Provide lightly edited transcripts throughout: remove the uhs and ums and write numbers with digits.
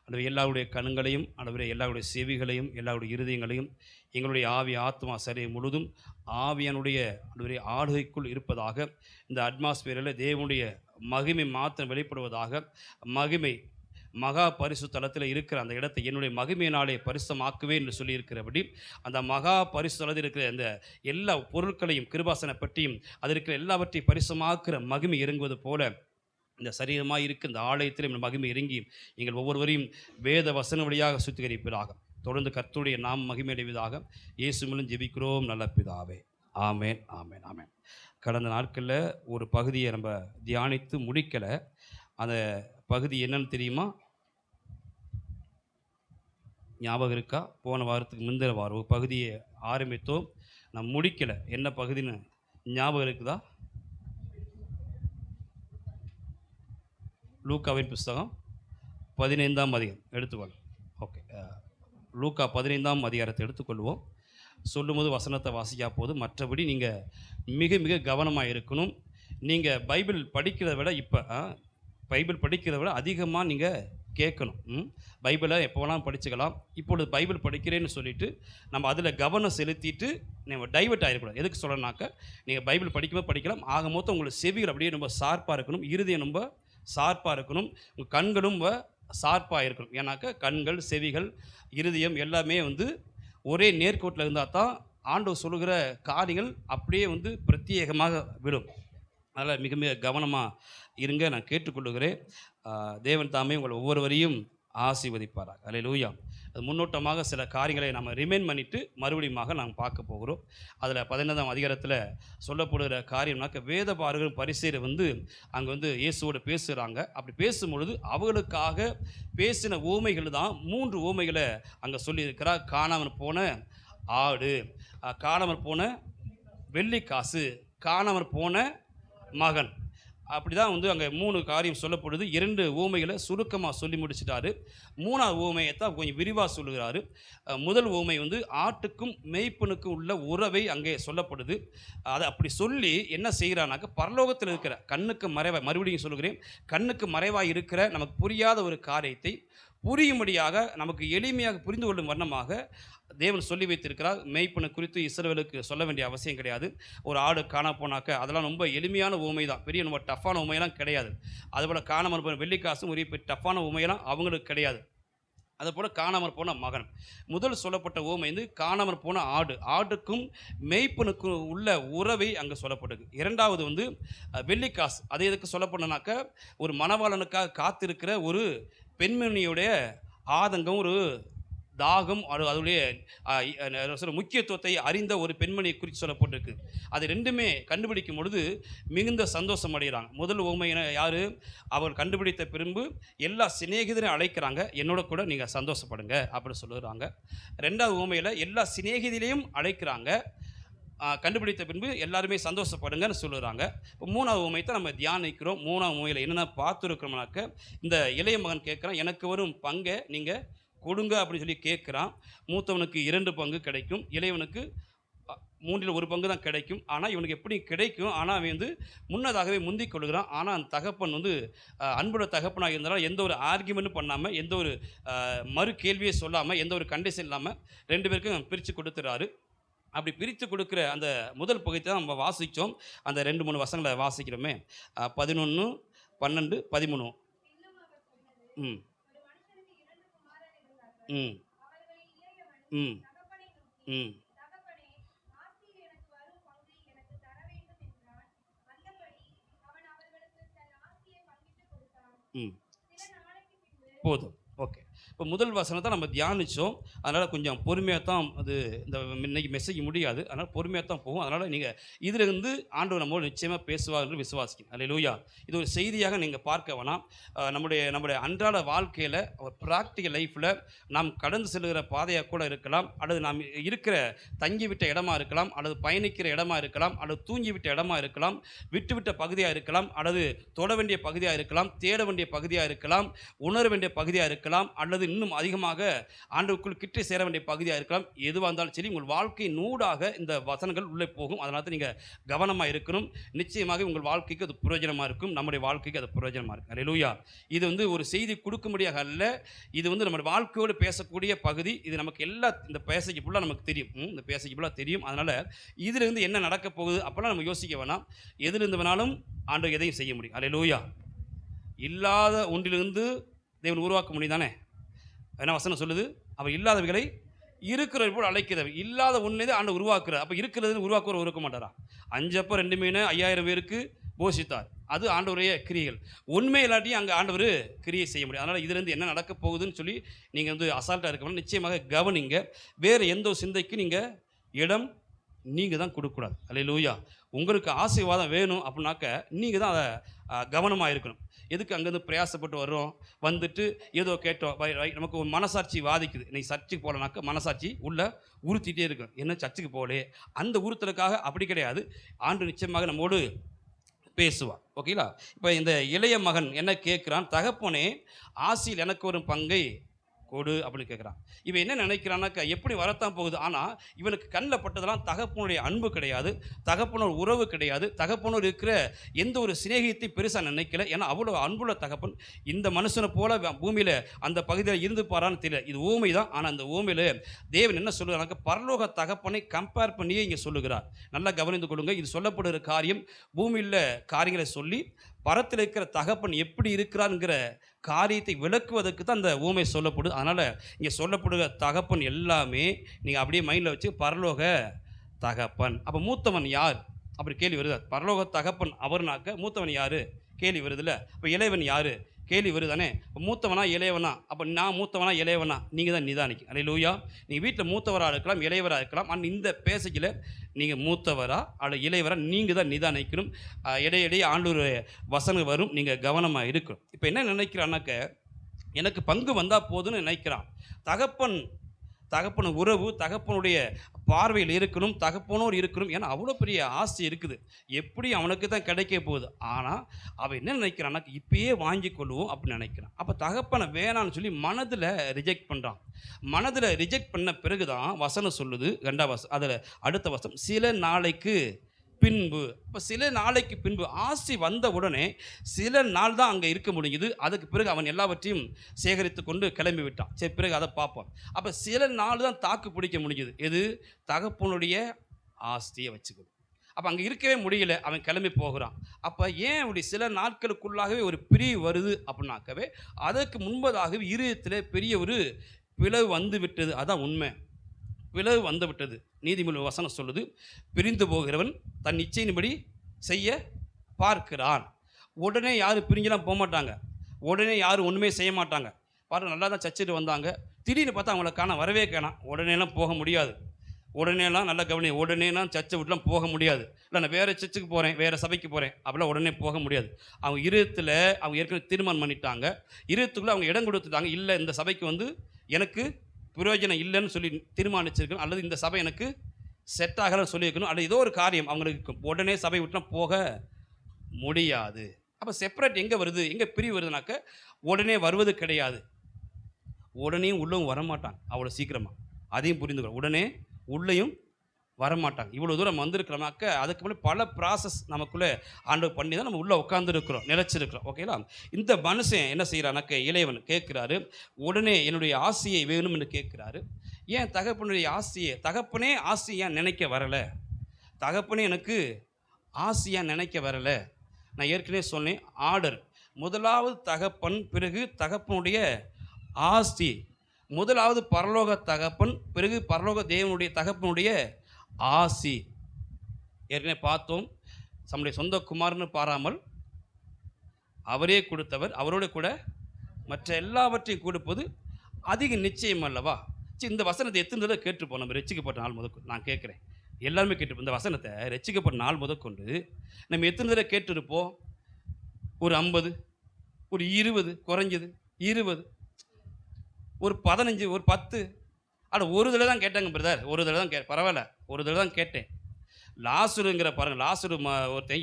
ஆண்டவரே எல்லாருடைய கண்களையும், ஆண்டவரே எல்லாருடைய செவிகளையும், எல்லாருடைய இருதயங்களையும், எங்களுடைய ஆவி, ஆத்மா, சரீரம் முழுதும் ஆவியானுடைய ஆண்டவரே ஆளுகைக்குள் இருப்பதாக, இந்த அட்மாஸ்பியரில் தேவனுடைய மகிமை மாத்திரம் வெளிப்படுவதாக. மகிமை மகா பரிசு தலத்தில் இருக்கிற அந்த இடத்தை என்னுடைய மகிமையினாலே பரிசுத்தமாக்குவேன் என்று சொல்லியிருக்கிறபடி, அந்த மகா பரிசு தலத்தில் இருக்கிற அந்த எல்லா பொருட்களையும், கிருபாசன பெட்டியும், அது இருக்கிற எல்லாவற்றையும் பரிசுத்தமாக்குற மகிமை இறங்குவது போல, இந்த சரீரமாக இருக்க இந்த ஆலயத்திலும் இந்த மகிமை இறங்கி எங்கள் ஒவ்வொருவரையும் வேத வசன வழியாக சுத்திகரிப்பதாக. தொடர்ந்து கர்த்தருடைய நாம் மகிமையடைவதாக. இயேசு மூலம் ஜெபிக்கிறோம் நல்ல பிதாவே. ஆமேன், ஆமேன், ஆமேன். கடந்த நாட்களில் ஒரு பகுதியை நம்ம தியானித்து முடிக்கலை. அந்த பகுதி என்னன்னு தெரியுமா? ஞாபகம் இருக்கா? போன வாரத்துக்கு முந்தின வாரம் ஒரு பகுதியை ஆரம்பித்தோம், நான் முடிக்கலை. என்ன பகுதின்னு ஞாபகம் இருக்குதா? லூக்காவின் புஸ்தகம் 15ஆம் அதிகாரம் எடுத்துக்கொள்ளும். ஓகே, லூக்கா 15ஆம் அதிகாரத்தை எடுத்துக்கொள்வோம். சொல்லும்போது வசனத்தை வாசிக்கா போது, மற்றபடி நீங்கள் மிக மிக கவனமாக இருக்கணும். நீங்கள் பைபிள் படிக்கிறத விட பைபிள் படிக்கிறத விட அதிகமாக நீங்கள் கேட்கணும். பைபிளை எப்போ வேணாலும் படிச்சுக்கலாம். இப்பொழுது பைபிள் படிக்கிறேன்னு சொல்லிவிட்டு நம்ம அதில் கவனம் செலுத்திட்டு நம்ம டைவர்ட் ஆகிடக்கூடாது. எதுக்கு சொல்லணும்னாக்க, நீங்கள் பைபிள் படிக்கும்போது படிக்கலாம், ஆக மொத்தம் உங்களுக்கு செவிகள் அப்படியே ரொம்ப ஷார்ப்பாக இருக்கணும், இருதயம் ரொம்ப ஷார்ப்பாக இருக்கணும், உங்கள் கண்களும் ஷார்ப்பாக இருக்கணும். ஏன்னாக்கா கண்கள், செவிகள், இருதயம் எல்லாமே ஒரே நேர்கோட்டில் இருந்தால் தான் ஆண்டவர் சொல்லுகிற காரியங்கள் அப்படியே பிரத்யேகமாக விடும். அதனால் மிக மிக கவனமாக இருங்க, நான் கேட்டுக்கொள்ளுகிறேன். தேவன் தாமே உங்கள் ஒவ்வொருவரையும் ஆசீர்வதிப்பாராக. அல்லேலூயா. அது முன்னோட்டமாக சில காரியங்களை நம்ம ரிமைண்ட் பண்ணிவிட்டு மறுபடியும் நாங்கள் பார்க்க போகிறோம். அதில் 15ஆம் அதிகாரத்தில் சொல்லப்படுகிற காரியம்னாக்க, வேத பாரகரும் பரிசேயர் அங்கே இயேசுவோடு பேசுகிறாங்க. அப்படி பேசும்பொழுது அவர்களுக்காக பேசின ஊமைகள் தான் 3 ஊமைகளை அங்கே சொல்லியிருக்கிறார். காணாமல் போன ஆடு, காணாமல் போன வெள்ளிக்காசு, காணாமல் போன மகன். அப்படி தான் அங்கே 3 காரியம் சொல்லப்படுது. 2 ஊமைகளை சுருக்கமாக சொல்லி முடிச்சிட்டாரு. 3ஆவது ஊமையை தான் கொஞ்சம் விரிவாக சொல்லுகிறாரு. முதல் ஊமை ஆட்டுக்கும் மேய்ப்பனுக்கும் உள்ள உறவை அங்கே சொல்லப்படுது. அதை அப்படி சொல்லி என்ன செய்கிறானாக்க, பரலோகத்தில் இருக்கிற கண்ணுக்கு மறைவாக, மறுபடியும் சொல்லுகிறேன், கண்ணுக்கு மறைவாக இருக்கிற நமக்கு புரியாத ஒரு காரியத்தை புரியும்படியாக, நமக்கு எளிமையாக புரிந்து கொள்ளும் வண்ணமாக தேவன் சொல்லி வைத்திருக்கிறார். மேய்ப்பனை குறித்து இஸ்ரவேலுக்கு சொல்ல வேண்டிய அவசியம் கிடையாது. ஒரு ஆடு காண போனாக்க அதெல்லாம் ரொம்ப எளிமையான ஊமை தான், பெரிய ரொம்ப டஃப்பான ஊமையெல்லாம் கிடையாது. அதுபோல் காணாமல் போன வெள்ளிக்காசும் ஒரு டஃப்பான ஊமையெல்லாம் அவங்களுக்கு கிடையாது. அதுபோல் காணாமல் போன மகன். முதல் சொல்லப்பட்ட ஊமை காணாமல் போன ஆடு, ஆட்டுக்கும் மேய்ப்பனுக்கும் உள்ள உறவை அங்கே சொல்லப்படுது. 2வது வெள்ளிக்காசு. அது எதுக்கு சொல்லப்படனாக்க, ஒரு மணவாளனுக்காக காத்திருக்கிற ஒரு பெண்மணியுடைய ஆதங்கம், ஒரு தாகம், அதனுடைய முக்கியத்துவத்தை அறிந்த ஒரு பெண்மணியை குறித்து சொல்லப்பட்டிருக்கு. அது 2மே கண்டுபிடிக்கும் பொழுது மிகுந்த சந்தோஷம் அடைகிறாங்க. முதல் ஊமையின யார்? அவர் கண்டுபிடித்த பின்பு எல்லா சிநேகிதரையும் அழைக்கிறாங்க, என்னோட கூட நீங்கள் சந்தோஷப்படுங்க அப்படின்னு சொல்லுறாங்க. 2வது ஊமையில் எல்லா சிநேகிதிலையும் அழைக்கிறாங்க, கண்டுபிடித்த பின்பு எல்லாருமே சந்தோஷப்படுங்கன்னு சொல்லுறாங்க. இப்போ 3வது ஊமை தான் நம்ம தியானிக்கிறோம். 3வது ஊமையில் என்னென்ன பார்த்துருக்கிறோம்னாக்க, இந்த இளைய மகன் கேட்குறான், எனக்கு வரும் பங்கை நீங்கள் கொடுங்க அப்படின்னு சொல்லி கேட்குறான். மூத்தவனுக்கு 2 பங்கு கிடைக்கும், இளையவனுக்கு 3ல் 1 பங்கு தான் கிடைக்கும். ஆனால் இவனுக்கு எப்படி கிடைக்கும்? ஆனால் அவன் முன்னதாகவே முந்திக் கொள்கிறான். ஆனால் அந்த தகப்பன் அன்போட தகப்பனாக இருந்தாலும் எந்த ஒரு ஆர்கியூமெண்ட்டும் பண்ணாமல், எந்த ஒரு மறு கேள்வியை சொல்லாமல், எந்த ஒரு கண்டிஷன் இல்லாமல் 2 பேருக்கும் பிரித்து கொடுத்துறாரு. அப்படி பிரித்து கொடுக்குற அந்த முதல் பகுதி தான் நம்ம வாசித்தோம். அந்த 2-3 வசனங்களை வாசிக்கிறோமே, 11, 12, 13. ம் ம் ம் ம் ம் போதும். ஓகே. இப்போ முதல் வசனத்தை நம்ம தியானித்தோம். அதனால் கொஞ்சம் பொறுமையாக தான் இந்த இன்னைக்கு மெசேஜ் முடியாது, அதனால் பொறுமையாக தான் போகும். அதனால் நீங்கள் இதிலிருந்து ஆண்டவர் நம்மோடு நிச்சயமாக பேசுவார் என்று விசுவாசிக்கணும். அல்லேலூயா. இது ஒரு செய்தியாக நீங்கள் பார்க்க வேணாம். நம்முடைய அன்றாட வாழ்க்கையில், ஒரு ப்ராக்டிக்கல் லைஃப்பில் நாம் கடந்து செல்கிற பாதையாக கூட இருக்கலாம், அல்லது நாம் இருக்கிற தங்கிவிட்ட இடமா இருக்கலாம், அல்லது பயணிக்கிற இடமா இருக்கலாம், அல்லது தூங்கிவிட்ட இடமா இருக்கலாம், விட்டுவிட்ட பகுதியாக இருக்கலாம், அல்லது தொட வேண்டிய பகுதியாக இருக்கலாம், தேட வேண்டிய பகுதியாக இருக்கலாம், உணர வேண்டிய பகுதியாக இருக்கலாம், அல்லது இன்னும் அதிகமாக ஆண்டவருக்குள் கிட்டே சேர வேண்டிய பகுதியாக இருக்கலாம். எதுவாக இருந்தாலும் சரி, உங்கள் வாழ்க்கையின் ஊடாக இந்த வசனங்கள் உள்ளே போகும். அதனால தான் நீங்கள் கவனமாக இருக்கணும். நிச்சயமாக உங்கள் வாழ்க்கைக்கு அது பிரயோஜனமாக இருக்கும். நம்முடைய வாழ்க்கைக்கு அது பிரயோஜனமாக இருக்கும். அல்லேலூயா. இது ஒரு செய்தி கொடுக்கும்படியாக அல்ல, இது நம்முடைய வாழ்க்கையோடு பேசக்கூடிய பகுதி. இது நமக்கு இந்த பேசேஜ் ஃபுல்லாக நமக்கு தெரியும். இந்த பேசேஜ் ஃபுல்லாக தெரியும். அதனால் இதிலிருந்து என்ன நடக்க போகுது அப்போலாம் நம்ம யோசிக்க வேணாம். எதிலிருந்து வேணாலும் ஆண்டவர் எதையும் செய்ய முடியும். அல்லேலூயா. இல்லாத ஒன்றிலிருந்து தேவன் உருவாக்க முடியும் தானே. என்ன வசனம் சொல்லுது? அவர் இல்லாதவைகளை இருக்கிறது போல் அழைக்கிறது. இல்லாத ஒன்றே ஆண்டவர் உருவாக்குறார். அப்போ இருக்கிறது உருவாக்குவர் இருக்க மாட்டாரா? 5 அப்பம் 2 மீன் 5000 பேருக்கு போஷித்தார். அது ஆண்டவருடைய கிரியைகள். உண்மை இல்லாட்டியும் அங்கே ஆண்டவர் கிரியை செய்ய முடியும். அதனால் இதிலிருந்து என்ன நடக்க போகுதுன்னு சொல்லி நீங்கள் அசால்ட்டாக இருக்க நிச்சயமாக கவனிங்க. வேறு எந்த ஒரு சிந்தைக்கு நீங்கள் இடம் நீங்கள் தான் கொடுக்கக்கூடாது. அல்லேலூயா. உங்களுக்கு ஆசீர்வாதம் வேணும் அப்படின்னாக்க நீங்கள் தான் அதை கவனமாக இருக்கணும். எதுக்கு அங்கேருந்து பிரயாசப்பட்டு வர்றோம், வந்துட்டு ஏதோ கேட்டோம், நமக்கு ஒரு மனசாட்சி வாதிக்குது. இன்னைக்கு சர்ச்சுக்கு போகலனாக்க மனசாட்சி உள்ளே உறுத்திட்டே இருக்கும். என்ன சர்ச்சுக்கு போகலே, அந்த உறுத்தலுக்காக அப்படி கிடையாது. ஆண்டு நிச்சயமாக நம்மோடு பேசுவார். ஓகேங்களா. இப்போ இந்த இளைய மகன் என்ன கேட்குறான்? தகப்பனே, ஆசியில் எனக்கு ஒரு பங்கை கொடு அப்படின்னு கேட்குறான். இவன் என்ன நினைக்கிறான்னாக்கா, எப்படி வரத்தான் போகுது. ஆனால் இவனுக்கு கண்ணில் பட்டதெல்லாம் தகப்பனுடைய அன்பு கிடையாது, தகப்பனோட உறவு கிடையாது, தகப்பனோடு இருக்கிற எந்த ஒரு சிநேகியத்தை பெருசாக நினைக்கல. ஏன்னா அவ்வளோ அன்புள்ள தகப்பன். இந்த மனுஷனை போல பூமியில் அந்த பகுதியில் இருந்து பாரான்னு தெரியல. இது ஊமை தான். ஆனால் அந்த ஊமையில் தேவன் என்ன சொல்லுகிறாங்க, பரலோக தகப்பனை கம்பேர் பண்ணியே இங்கே சொல்லுகிறார். நல்லா கவனித்து கொள்ளுங்க. இது சொல்லப்படுகிற காரியம் பூமியில் காரியங்களை சொல்லி பரத்தில் இருக்கிற தகப்பன் எப்படி இருக்கிறான்ங்கிற காரியத்தை விளக்குவதற்கு தான் அந்த ஊமை சொல்லப்படுது. அதனால் இங்கே சொல்லப்படுகிற தகப்பன் எல்லாமே நீங்கள் அப்படியே மைண்டில் வச்சு பரலோக தகப்பன். அப்போ மூத்தவன் யார் அப்படி கேள்வி வருது. பரலோக தகப்பன் அவர்னாக்க மூத்தவன் யார் கேள்வி வருதுல்ல. அப்போ இளையவன் யார் கேள்வி வருதானே. இப்போ மூத்தவனா இளையவனா? அப்போ நான் மூத்தவனா இளையவனா நீங்கள் தான் நிதானிக்கு. அல்லேலூயா. நீங்கள் வீட்டில் மூத்தவராக இருக்கலாம், இளையவராக இருக்கலாம். ஆனால் இந்த பேசையில் நீங்கள் மூத்தவரா அல்ல இளையவரா நீங்கள் தான் நிதானிக்கணும். இடையிடையே ஆண்டவர் வசனம் வரும், நீங்கள் கவனமாக இருக்கணும். இப்போ என்ன நினைக்கிறான்னாக்க, எனக்கு பங்கு வந்தால் போதுன்னு நினைக்கிறான். தகப்பன் உறவு தகப்பனுடைய பார்வையில் இருக்கணும், தகப்பனோடு இருக்கணும். ஏன்னா அவ்வளோ பெரிய ஆசை இருக்குது. எப்படி அவனுக்கு தான் கிடைக்க போகுது. ஆனால் அவன் என்ன நினைக்கிறான்னா, இப்பயே வாங்கி கொள்வோம் அப்படின்னு நினைக்கிறான். அப்போ தகப்பனை வேணான்னு சொல்லி மனதில் ரிஜெக்ட் பண்ணுறான். மனதில் ரிஜெக்ட் பண்ண பிறகு தான் வசனம் சொல்லுது, 2ஆம் வசனம், அதில் அடுத்த வசனம், சில நாளைக்கு பின்பு. இப்போ சில நாளைக்கு பின்பு ஆசி வந்த உடனே சில நாள் தான் அங்கே இருக்க முடியுது. அதுக்கு பிறகு அவன் எல்லாவற்றையும் சேகரித்து கொண்டு கிளம்பி விட்டான். சரி, பிறகு அதை பார்ப்போம். அப்போ சில நாள் தான் தாக்கு பிடிக்க முடியுது. எது? தகப்பனுடைய ஆஸ்தியை வச்சுக்கணும். அப்போ அங்கே இருக்கவே முடியல, அவன் கிளம்பி போகிறான். அப்போ ஏன் அப்படி சில நாட்களுக்குள்ளாகவே ஒரு பிரிவு வருது அப்படின்னாக்கவே அதற்கு முன்பதாகவே இருதயத்தில் பெரிய ஒரு பிளவு வந்து விட்டது. அதான் உண்மை. பிளவு வந்து விட்டது. நீதிமொழி வசனம் சொல்லுது, பிரிந்து போகிறவன் தன் இச்சையின்படி செய்ய பார்க்கிறான். உடனே யாரும் பிரிஞ்செல்லாம் போக மாட்டாங்க. உடனே யாரும் ஒன்றுமே செய்ய மாட்டாங்க. பாருங்கள், நல்லா தான் சர்ச்சுட்டு வந்தாங்க, திடீர்னு பார்த்தா அவங்கள காண வரவே காணாம். உடனேலாம் போக முடியாது. உடனேலாம் நல்லா கவனி, உடனேலாம் சர்ச்சை விட்டுலாம் போக முடியாது. இல்லை, நான் வேறு சர்ச்சுக்கு போகிறேன், வேறு சபைக்கு போகிறேன் அப்படிலாம் உடனே போக முடியாது. அவங்க இருதயத்தில் அவங்க ஏற்கனவே தீர்மானம் பண்ணிட்டாங்க. இருதயத்துக்குள்ளே அவங்க இடம் கொடுத்துட்டாங்க. இல்லை, இந்த சபைக்கு எனக்கு பிரயோஜனம் இல்லைன்னு சொல்லி தீர்மானிச்சிருக்கணும், அல்லது இந்த சபை எனக்கு செட் ஆகலன்னு சொல்லியிருக்கணும், அல்லது ஏதோ ஒரு காரியம் அவங்களுக்கு உடனே சபை விட்டுனா போக முடியாது. அப்போ செப்பரேட் எங்கே வருது, எங்கே பிரிவு வருதுனாக்க உடனே வருவது கிடையாது. உடனே உள்ளவும் வரமாட்டாங்க அவ்வளோ சீக்கிரமாக. அதையும் புரிந்துக்கிறோம். உடனே உள்ளேயும் வரமாட்டாங்க. இவ்வளோ தூரம் வந்திருக்கிறோம்னாக்க அதுக்கு முன்னாடி பல ப்ராசஸ் நமக்குள்ளே ஆண்டவர் பண்ணி தான் நம்ம உள்ளே உட்காந்துருக்கிறோம், நிலச்சிருக்கிறோம். ஓகேங்களா. இந்த மனுஷன் என்ன செய்கிறானாக்க, இளையவன் கேட்குறாரு, உடனே என்னுடைய ஆசையை வேணும் என்று கேட்குறாரு. ஏன் தகப்பனுடைய தகப்பனே ஆசையாக நினைக்க வரலை? தகப்பனே எனக்கு ஆசையாக நினைக்க வரலை. நான் ஏற்கனவே சொன்னேன், ஆர்டர். முதலாவது தகப்பன், பிறகு தகப்பனுடைய ஆஸ்தி. முதலாவது பரலோக தகப்பன், பிறகு பரலோக தேவனுடைய தகப்பனுடைய ஆசி. ஏற்கனவே பார்த்தோம், நம்முடைய சொந்த குமாரன்னு பாராமல் அவரே கொடுத்தவர், அவரோடு கூட மற்ற எல்லாவற்றையும் கொடுப்பது அதிக நிச்சயம் அல்லவா. சரி, இந்த வசனத்தை எத்தனை தடவை கேட்டுப்போம் நம்ம ரட்சிக்கப்பட்ட நாள் முதற்கொண்டு? நான் கேட்குறேன், எல்லாருமே கேட்டுப்போம். இந்த வசனத்தை ரட்சிக்கப்பட்ட நாள் முதற்கொண்டு நம்ம எத்தனை தடவை கேட்டுருப்போம்? ஒரு 50, ஒரு 20, குறைஞ்சது 20, ஒரு 15, ஒரு 10. ஆனால் ஒரு தடவை தான் கேட்டாங்க பிரதர், ஒரு தடவை தான் பரவாயில்ல, ஒரு தடவை தான் கேட்டேன். லாசுருங்கிற பாருங்கள், லாசுரு ஒருத்தன்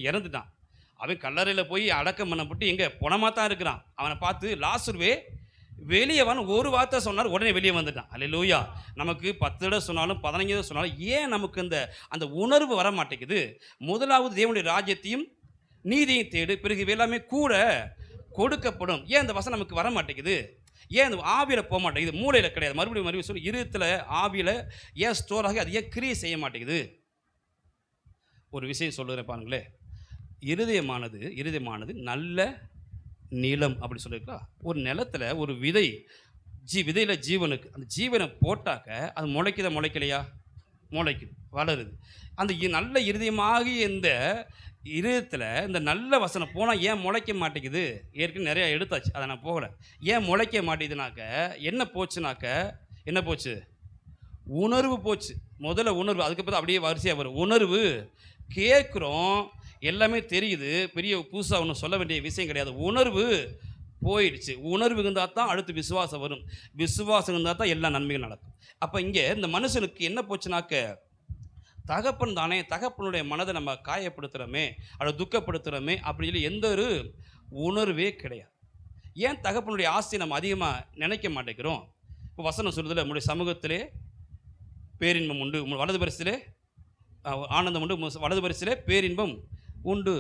வெளியே வந்து ஒரு வார்த்தை சொன்னார், உடனே வெளியே வந்துட்டான். அல்லேலூயா. நமக்கு 10 தடவை சொன்னாலும் 15 தடவை சொன்னாலும் ஏன் நமக்கு அந்த உணர்வு வர மாட்டேங்குது? முதலாவது தேவனுடைய ராஜ்யத்தையும் நீதியையும் தேடு, பிறகு இவை எல்லாமே கூட கொடுக்கப்படும். ஏன் அந்த வசனம் நமக்கு வர மாட்டேங்குது? ஏன் அந்த ஆவியில போக மாட்டேங்குது? மூளையில கிடையாது. மறுபடியும் மறுபடியும் சொல்லி இருதயத்தில ஆவியில ஏன் ஸ்டோர் ஆகி அது ஏன் கிரியை செய்ய மாட்டேங்குது? ஒரு விஷயம் சொல்லுறேன் பாருங்களேன். இருதயமானது நல்ல நிலம் அப்படி சொல்லியிருக்கா. ஒரு நிலத்துல ஒரு விதை, விதையில ஜீவனுக்கு அந்த ஜீவனை போட்டாக்க அது முளைக்குதா முளைக்கலையா? முளைக்குது, வளருது. அந்த நல்ல இருதயமாகிய இந்த இருதயத்தில் இந்த நல்ல வசனம் போனால் ஏன் முளைக்க மாட்டேங்குது? ஏற்கனவே நிறையா எடுத்தாச்சு, அதை நான் போகலை. ஏன் முளைக்க மாட்டேங்குதுனாக்க என்ன போச்சு? உணர்வு போச்சு. முதல்ல உணர்வு, அதுக்கப்புறம் அப்படியே வரிசையாக வரும். உணர்வு கேட்குறோம், எல்லாமே தெரியுது, பெரிய புதுசாக ஒன்றும் சொல்ல வேண்டிய விஷயம் கிடையாது. உணர்வு போயிடுச்சு. உணர்வு இருந்தால் தான் அடுத்து விசுவாசம் வரும். விசுவாசம் இருந்தால் தான் எல்லா நன்மைகள் நடக்கும். அப்போ இங்கே இந்த மனுஷனுக்கு என்ன போச்சுனாக்க, தகப்பன் தானே, தகப்பனுடைய மனதை நம்ம காயப்படுத்துகிறோமே, அதை துக்கப்படுத்துகிறோமே அப்படின்னு சொல்லி எந்த ஒரு உணர்வே கிடையாது. ஏன் தகப்பனுடைய ஆசையை நம்ம அதிகமாக நினைக்க மாட்டேங்கிறோம்? இப்போ வசனம் சொல்லுதில்ல, நம்முடைய சமூகத்திலே பேரின்பம் உண்டு, வலது பரிசிலே ஆனந்தம் உண்டு, வலது பரிசிலே பேரின்பம் உண்டு.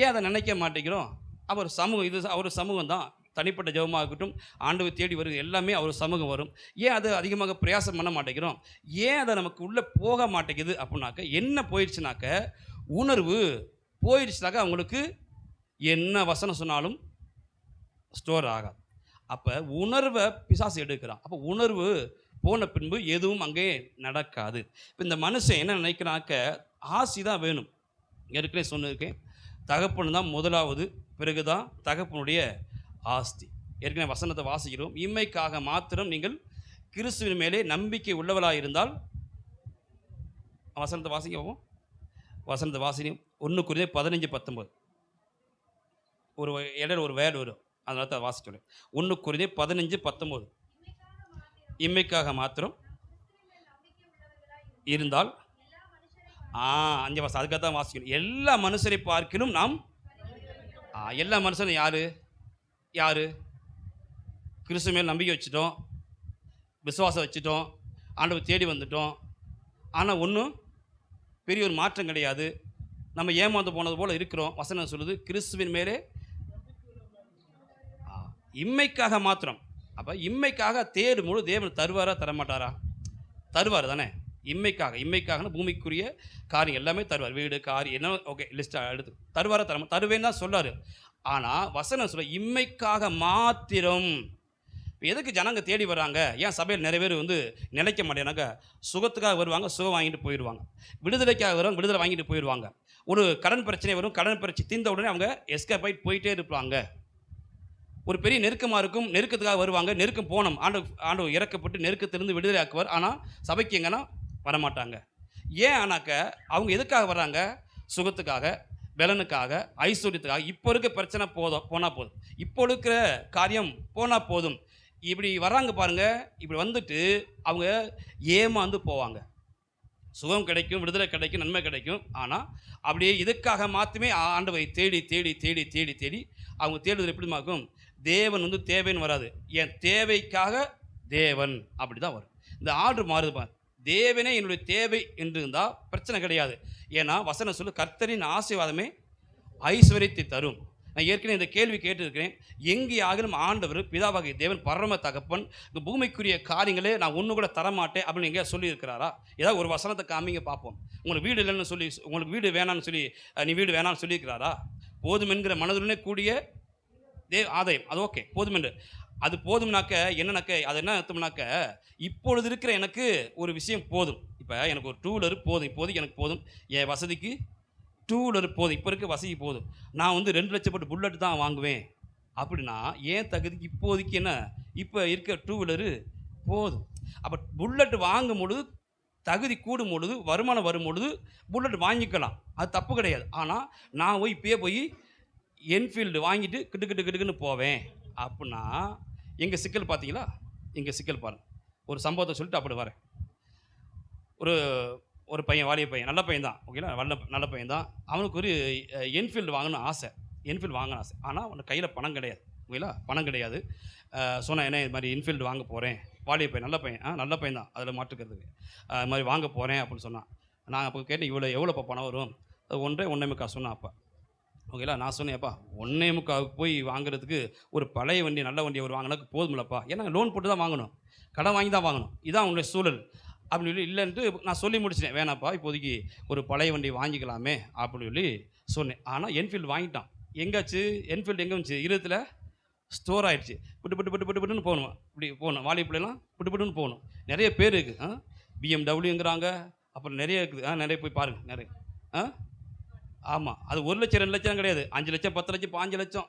ஏன் அதை நினைக்க மாட்டேங்கிறோம்? அவர் சமூகம், இது அவர் சமூகம் தான். தனிப்பட்ட ஜெபமாக இருக்கட்டும், ஆண்டவர் தேடி வருது எல்லாமே அவர் சமூகம் வரும். ஏன் அது அதிகமாக பிரயாசம் பண்ண மாட்டேங்கிறோம்? ஏன் அதை நமக்கு உள்ளே போக மாட்டேங்குது அப்படின்னாக்க, என்ன போயிடுச்சுனாக்க, உணர்வு போயிடுச்சுனாக்க அவங்களுக்கு என்ன வசனம் சொன்னாலும் ஸ்டோர் ஆகாது. அப்போ உணர்வை பிசாசு எடுக்கிறான். அப்போ உணர்வு போன பின்பு எதுவும் அங்கே நடக்காது. இப்போ இந்த மனுஷன் என்ன நினைக்கிறாக்க, ஆசி தான் வேணும். ஏற்கனவே சொன்னிருக்கேன், தகப்பன் தான் முதலாவது, பிறகு தான் தகப்பனுடைய ஆஸ்தி. ஏற்கனவே வசனத்தை வாசிக்கிறோம். இம்மைக்காக மாத்திரம் நீங்கள் கிறிஸ்துவின் மேலே நம்பிக்கை உள்ளவளாக இருந்தால், வசனத்தை வாசிக்கவும், வசனத்தை வாசிக்கும் 1 Corinthians 15:19. ஒரு இடையில ஒரு வேர்டு வரும், அதனால தான் வாசிக்கிறேன். 1 Corinthians 15:19. இம்மைக்காக மாத்திரம் இருந்தால், அஞ்சு வாசம், அதுக்காக தான் வாசிக்கணும். எல்லா மனுஷரை பார்க்கணும் நாம், எல்லா மனுஷனும் யாரு? கிறிஸ்து மேல் நம்பிக்கை வச்சுட்டோம், விசுவாசம் வச்சுட்டோம், ஆண்டவர் தேடி வந்துட்டோம். ஆனால் ஒன்றும் பெரிய ஒரு மாற்றம் கிடையாது. நம்ம ஏமாந்து போனது போல் இருக்கிறோம். வசனம் சொல்லுது, கிறிஸ்துவின் மேலே இம்மைக்காக மாத்திரம். அப்போ இம்மைக்காக தேடும் பொழுது தேவன் தருவாரா தரமாட்டாரா? தருவார் தானே. இம்மைக்காகனா பூமிக்குரிய காரியம் எல்லாமே தருவார். வீடு, கார், என்ன, ஓகே, லிஸ்ட்டாக எடுத்து தருவாரா தருவேன்னு தான் சொல்லார். ஆனால் வசனம் சொல்ல இம்மைக்காக மாத்திரம். இப்போ எதுக்கு ஜனங்க தேடி வர்றாங்க? ஏன் சபையில் நிறைய பேர் நிலைக்க மாட்டேனாங்க? சுகத்துக்காக வருவாங்க, சுகம் வாங்கிட்டு போயிடுவாங்க. விடுதலைக்காக வருவாங்க, விடுதலை வாங்கிட்டு போயிடுவாங்க. ஒரு கடன் பிரச்சனை வரும், கடன் பிரச்சனை தீர்ந்த உடனே அவங்க எஸ்கேப் ஆகிட்டு போயிட்டே இருப்பாங்க. ஒரு பெரிய நெருக்கமாக இருக்கும், நெருக்கத்துக்காக வருவாங்க, நெருக்கம் போனோம், ஆண்டு இறக்கப்பட்டு நெருக்கத்திலிருந்து விடுதலை ஆக்குவார். ஆனால் சபைக்கு எங்கன்னா வரமாட்டாங்க. ஏன் ஆனாக்க அவங்க எதுக்காக வர்றாங்க? சுகத்துக்காக, பலனுக்காக, ஐஸ்வர்யத்துக்காக. இப்போ இருக்க பிரச்சனை போனால் போதும், இப்போ இருக்கிற காரியம் போனால் போதும், இப்படி வர்றாங்க பாருங்க. இப்படி வந்துட்டு அவங்க ஏமாந்து போவாங்க. சுகம் கிடைக்கும், விடுதலை கிடைக்கும், நன்மை கிடைக்கும். ஆனால் அப்படியே இதுக்காக மாத்திரமே ஆண்டவரை தேடி தேடி தேடி தேடி தேடி அவங்க தேடுதல் எப்படிமாக்கும்? தேவன் தேவைன்னு வராது, என் தேவைக்காக தேவன் அப்படி தான் வரும். இந்த ஆர்டர் மாறுதுப்பா. தேவனே என்னுடைய தேவை என்று இருந்தால் பிரச்சனை கிடையாது. ஏன்னா வசனம் சொல்லு, கர்த்தரின் ஆசீர்வாதமே ஐஸ்வர்யத்தை தரும். நான் ஏற்கனவே இந்த கேள்வி கேட்டிருக்கிறேன். எங்கே ஆகிலும் ஆண்டவர் பிதாவாகிய தேவன் பரம தகப்பன் இந்த பூமிக்குரிய காரியங்களே நான் ஒன்று கூட தரமாட்டேன் அப்படின்னு எங்கேயா சொல்லியிருக்கிறாரா? ஏதாவது ஒரு வசனத்தை காமிங்க பார்ப்போம். உங்களுக்கு வீடு இல்லைன்னு சொல்லி, உங்களுக்கு வீடு வேணான்னு சொல்லி, நீ வீடு வேணான்னு சொல்லியிருக்கிறாரா? போதும் என்கிற மனதுடனே கூடிய ஆதாயம், அது ஓகே, போதும் என்று. அது போதும்னாக்க என்னன்னாக்க, அது என்ன அர்த்தம்னாக்க, இப்பொழுது இருக்கிற எனக்கு ஒரு விஷயம் போதும். இப்போ எனக்கு ஒரு 2 வீலர் போதும், இப்போதைக்கு எனக்கு போதும், என் வசதிக்கு 2 வீலர் போதும், இப்போ இருக்க வசதி போதும். நான் 2 லட்சம் போட்டு புல்லட் தான் வாங்குவேன் அப்படின்னா, ஏன் தகுதிக்கு இப்போதைக்கு என்ன, இப்போ இருக்க 2 வீலரு போதும். அப்போ புல்லட் வாங்கும் பொழுது, தகுதி கூடும் பொழுது, வருமானம் வரும் பொழுது புல்லட் வாங்கிக்கலாம், அது தப்பு கிடையாது. ஆனால் நான் இப்பயே போய் என்ஃபீல்டு வாங்கிட்டு கிட்டுக்கிட்டுன்னு போவேன் அப்படின்னா எங்கள் சிக்கல் பார்த்தீங்களா? எங்கள் சிக்கல் பாருங்கள். ஒரு சம்பவத்தை சொல்லிட்டு அப்படி வரேன். ஒரு பையன், வாலிய பையன், நல்ல பையன் தான், ஓகேங்களா, நல்ல பையன் தான். அவனுக்கு ஒரு என்ஃபீல்டு வாங்கணும்னு ஆசை, ஆனால் அவனுக்கு கையில் பணம் கிடையாது. ஓகேங்களா, பணம் கிடையாது. சொன்னேன், "என்ன இது மாதிரி இன்ஃபீல்டு வாங்க போகிறேன்." வாலிப பையன், நல்ல பையன், நல்ல பையன் தான், அதில் மாற்றுக்கிறதுக்கு. இது மாதிரி வாங்க போகிறேன் அப்படின்னு சொன்னான். நான் அப்போ கேட்டேன், எவ்வளோப்பா பணம் வரும்? அது 1.5 1.25 சொன்னான் அப்போ. ஓகேங்களா, நான் சொன்னேன், "அப்பா 1.25க்கு போய் வாங்குறதுக்கு ஒரு பழைய வண்டி, நல்ல வண்டியை ஒரு வாங்கினாக்கு போதுமில்லப்பா, ஏன்னா லோன் போட்டு தான் வாங்கணும், கடன் வாங்கி தான் வாங்கணும், இதான் உன்னுடைய சூழல்." அப்படின்னு சொல்லி இல்லைன்ட்டு நான் சொல்லி முடிச்சிட்டேன். "வேணாப்பா, இப்போதைக்கு ஒரு பழைய வண்டி வாங்கிக்கலாமே" அப்படின்னு சொல்லி சொன்னேன். ஆனால் என்ஃபீல்டு வாங்கிட்டான். எங்காச்சு என்ஃபீல்டு எங்கே வந்துச்சு, இருபத்தில் ஸ்டோர் ஆயிடுச்சு. புட்டு புட்டு புட்டு புட்டு புட்டுன்னு போகணும், இப்படி போகணும், வாலிபுலாம் புட்டு புட்டுன்னு போகணும். நிறைய பேர் இருக்குது, பிஎம்டபிள்யூங்கிறாங்க, அப்புறம் நிறைய இருக்குது, நிறைய போய் பாருங்கள் நிறைய. ஆ ஆமாம், அது 1 லட்சம் 2 லட்சம் கிடையாது, 5 லட்சம் 10 லட்சம் 5 லட்சம்